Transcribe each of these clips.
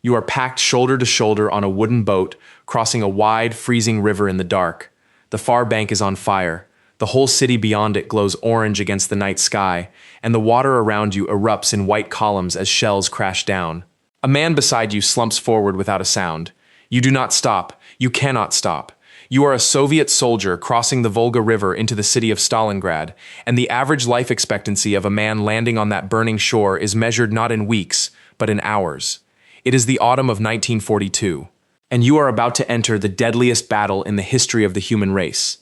You are packed shoulder to shoulder on a wooden boat, crossing a wide, freezing river in the dark. The far bank is on fire. The whole city beyond it glows orange against the night sky, and the water around you erupts in white columns as shells crash down. A man beside you slumps forward without a sound. You do not stop. You cannot stop. You are a Soviet soldier crossing the Volga River into the city of Stalingrad, and the average life expectancy of a man landing on that burning shore is measured not in weeks, but in hours. It is the autumn of 1942, and you are about to enter the deadliest battle in the history of the human race.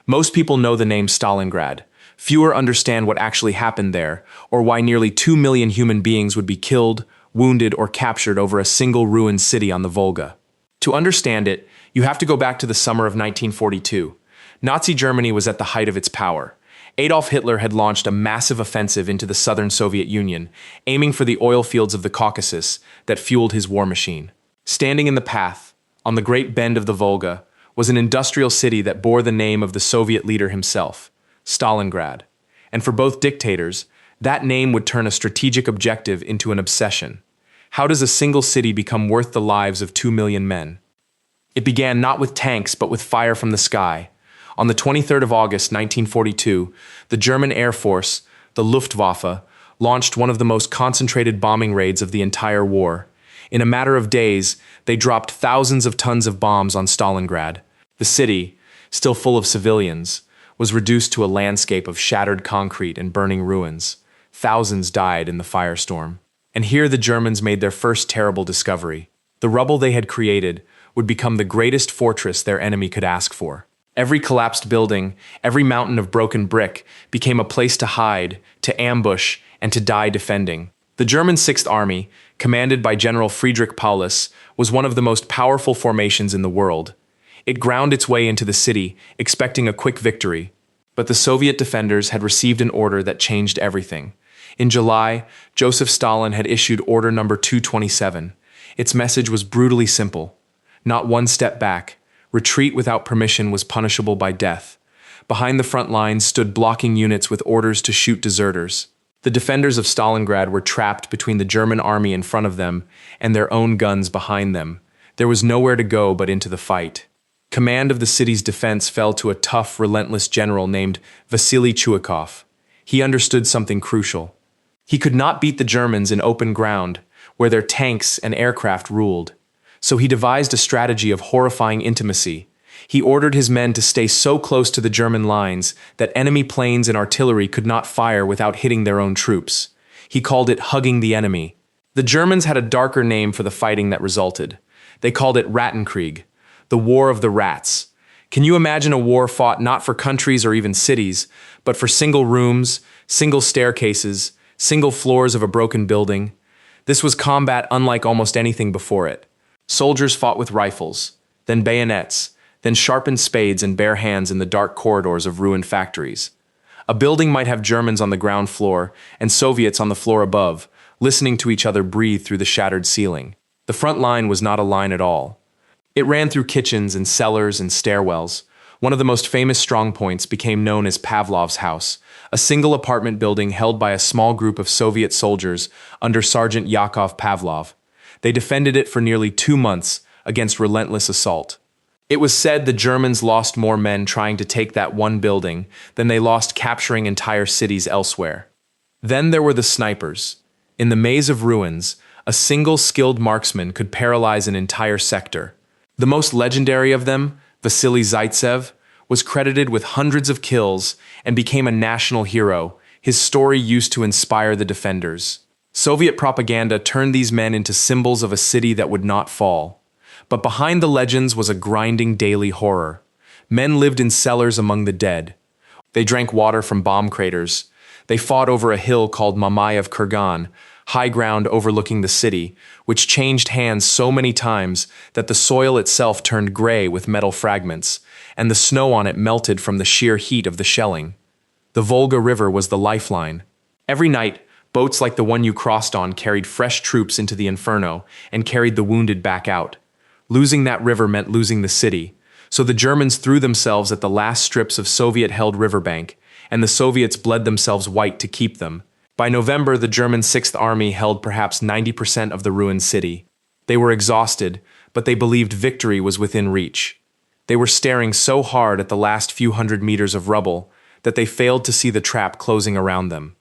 Most people know the name Stalingrad. Fewer understand what actually happened there, or why nearly 2 million human beings would be killed, wounded, or captured over a single ruined city on the Volga. To understand it, you have to go back to the summer of 1942. Nazi Germany was at the height of its power. Adolf Hitler had launched a massive offensive into the southern Soviet Union, aiming for the oil fields of the Caucasus that fueled his war machine. Standing in the path, on the great bend of the Volga, was an industrial city that bore the name of the Soviet leader himself, Stalingrad. And for both dictators, that name would turn a strategic objective into an obsession. How does a single city become worth the lives of 2 million men? It began not with tanks, but with fire from the sky. On the 23rd of August, 1942, the German Air Force, the Luftwaffe, launched one of the most concentrated bombing raids of the entire war. In a matter of days, they dropped thousands of tons of bombs on Stalingrad. The city, still full of civilians, was reduced to a landscape of shattered concrete and burning ruins. Thousands died in the firestorm. And here the Germans made their first terrible discovery. The rubble they had created would become the greatest fortress their enemy could ask for. Every collapsed building, every mountain of broken brick became a place to hide, to ambush, and to die defending. The German Sixth Army, commanded by General Friedrich Paulus, was one of the most powerful formations in the world. It ground its way into the city, expecting a quick victory. But the Soviet defenders had received an order that changed everything. In July, Joseph Stalin had issued Order Number 227. Its message was brutally simple. Not one step back. Retreat without permission was punishable by death. Behind the front lines stood blocking units with orders to shoot deserters. The defenders of Stalingrad were trapped between the German army in front of them and their own guns behind them. There was nowhere to go but into the fight. Command of the city's defense fell to a tough, relentless general named Vasily Chuikov. He understood something crucial. He could not beat the Germans in open ground, where their tanks and aircraft ruled. So he devised a strategy of horrifying intimacy. He ordered his men to stay so close to the German lines that enemy planes and artillery could not fire without hitting their own troops. He called it hugging the enemy. The Germans had a darker name for the fighting that resulted. They called it Rattenkrieg, the War of the Rats. Can you imagine a war fought not for countries or even cities, but for single rooms, single staircases, single floors of a broken building? This was combat unlike almost anything before it. Soldiers fought with rifles, then bayonets, then sharpened spades and bare hands in the dark corridors of ruined factories. A building might have Germans on the ground floor and Soviets on the floor above, listening to each other breathe through the shattered ceiling. The front line was not a line at all. It ran through kitchens and cellars and stairwells. One of the most famous strongpoints became known as Pavlovs' house, a single apartment building held by a small group of Soviet soldiers under Sergeant Yakov Pavlov. They defended it for nearly 2 months against relentless assault. It was said the Germans lost more men trying to take that one building than they lost capturing entire cities elsewhere. Then there were the snipers. In the maze of ruins, a single skilled marksman could paralyze an entire sector. The most legendary of them, Vasily Zaitsev, was credited with hundreds of kills and became a national hero. His story used to inspire the defenders. Soviet propaganda turned these men into symbols of a city that would not fall. But behind the legends was a grinding daily horror. Men lived in cellars among the dead. They drank water from bomb craters. They fought over a hill called Mamayev Kurgan, high ground overlooking the city, which changed hands so many times that the soil itself turned gray with metal fragments, and the snow on it melted from the sheer heat of the shelling. The Volga River was the lifeline. Every night, boats like the one you crossed on carried fresh troops into the inferno and carried the wounded back out. Losing that river meant losing the city, so the Germans threw themselves at the last strips of Soviet-held riverbank, and the Soviets bled themselves white to keep them. By November, the German Sixth Army held perhaps 90% of the ruined city. They were exhausted, but they believed victory was within reach. They were staring so hard at the last few hundred meters of rubble that they failed to see the trap closing around them.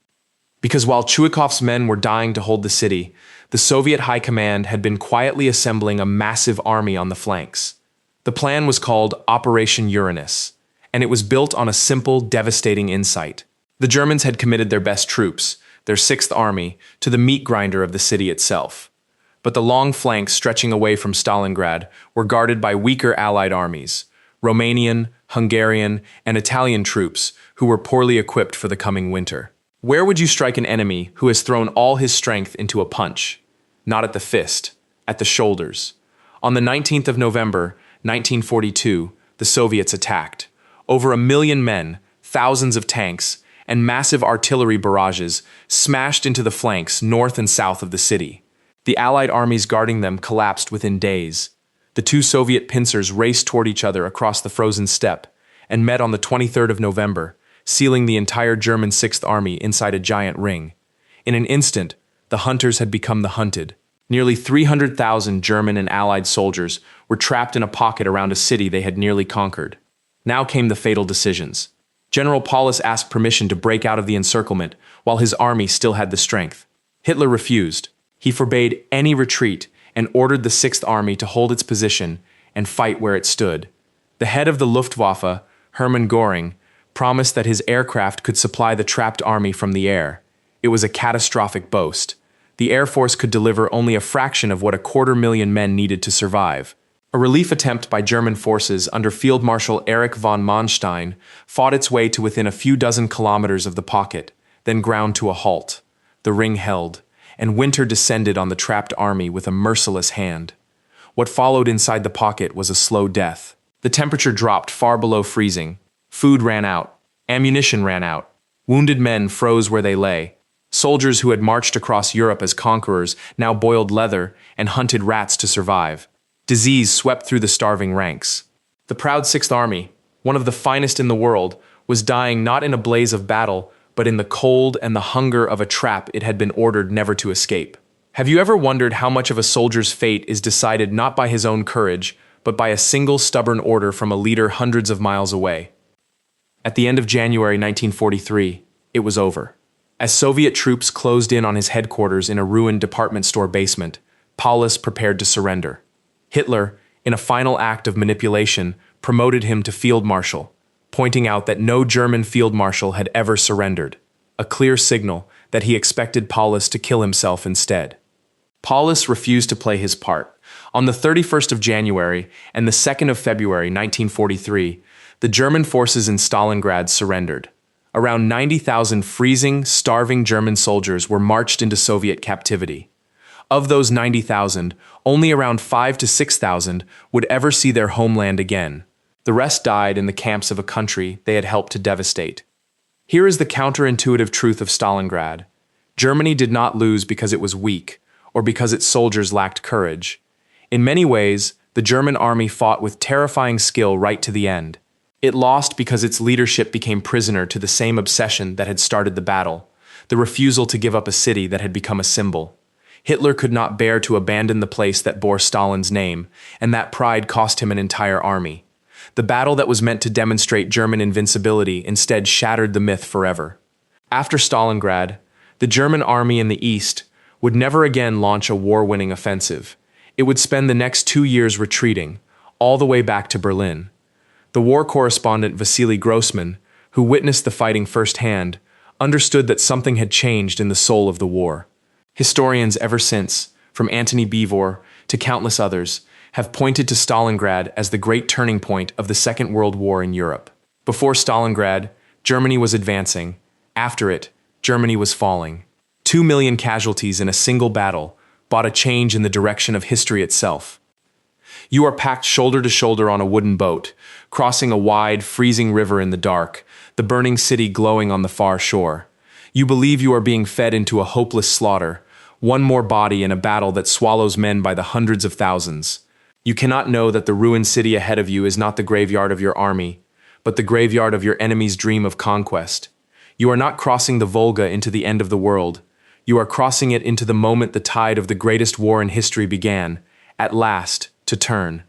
Because while Chuikov's men were dying to hold the city, the Soviet High Command had been quietly assembling a massive army on the flanks. The plan was called Operation Uranus, and it was built on a simple, devastating insight. The Germans had committed their best troops, their Sixth Army, to the meat grinder of the city itself. But the long flanks stretching away from Stalingrad were guarded by weaker Allied armies, Romanian, Hungarian, and Italian troops who were poorly equipped for the coming winter. Where would you strike an enemy who has thrown all his strength into a punch? Not at the fist, at the shoulders. On the 19th of November, 1942, the Soviets attacked. Over 1 million men, thousands of tanks, and massive artillery barrages smashed into the flanks north and south of the city. The Allied armies guarding them collapsed within days. The two Soviet pincers raced toward each other across the frozen steppe and met on the 23rd of November, sealing the entire German Sixth Army inside a giant ring. In an instant, the hunters had become the hunted. Nearly 300,000 German and Allied soldiers were trapped in a pocket around a city they had nearly conquered. Now came the fatal decisions. General Paulus asked permission to break out of the encirclement while his army still had the strength. Hitler refused. He forbade any retreat and ordered the Sixth Army to hold its position and fight where it stood. The head of the Luftwaffe, Hermann Göring, promised that his aircraft could supply the trapped army from the air. It was a catastrophic boast. The Air Force could deliver only a fraction of what 250,000 men needed to survive. A relief attempt by German forces under Field Marshal Erich von Manstein fought its way to within a few dozen kilometers of the pocket, then ground to a halt. The ring held, and winter descended on the trapped army with a merciless hand. What followed inside the pocket was a slow death. The temperature dropped far below freezing. Food ran out. Ammunition ran out. Wounded men froze where they lay. Soldiers who had marched across Europe as conquerors now boiled leather and hunted rats to survive. Disease swept through the starving ranks. The proud Sixth Army, one of the finest in the world, was dying not in a blaze of battle, but in the cold and the hunger of a trap it had been ordered never to escape. Have you ever wondered how much of a soldier's fate is decided not by his own courage, but by a single stubborn order from a leader hundreds of miles away? At the end of January 1943, it was over. As Soviet troops closed in on his headquarters in a ruined department store basement, Paulus prepared to surrender. Hitler, in a final act of manipulation, promoted him to field marshal, pointing out that no German field marshal had ever surrendered, a clear signal that he expected Paulus to kill himself instead. Paulus refused to play his part. On the 31st of January and the 2nd of February 1943, the German forces in Stalingrad surrendered. Around 90,000 freezing, starving German soldiers were marched into Soviet captivity. Of those 90,000, only around 5,000 to 6,000 would ever see their homeland again. The rest died in the camps of a country they had helped to devastate. Here is the counterintuitive truth of Stalingrad. Germany did not lose because it was weak, or because its soldiers lacked courage. In many ways, the German army fought with terrifying skill right to the end. It lost because its leadership became prisoner to the same obsession that had started the battle, the refusal to give up a city that had become a symbol. Hitler could not bear to abandon the place that bore Stalin's name, and that pride cost him an entire army. The battle that was meant to demonstrate German invincibility instead shattered the myth forever. After Stalingrad, the German army in the east would never again launch a war-winning offensive. It would spend the next 2 years retreating, all the way back to Berlin. The war correspondent Vasily Grossman, who witnessed the fighting firsthand, understood that something had changed in the soul of the war. Historians ever since, from Antony Beevor to countless others, have pointed to Stalingrad as the great turning point of the Second World War in Europe. Before Stalingrad, Germany was advancing. After it, Germany was falling. 2 million casualties in a single battle brought a change in the direction of history itself. You are packed shoulder to shoulder on a wooden boat, crossing a wide, freezing river in the dark, the burning city glowing on the far shore. You believe you are being fed into a hopeless slaughter, one more body in a battle that swallows men by the hundreds of thousands. You cannot know that the ruined city ahead of you is not the graveyard of your army, but the graveyard of your enemy's dream of conquest. You are not crossing the Volga into the end of the world. You are crossing it into the moment the tide of the greatest war in history began, At last, to turn.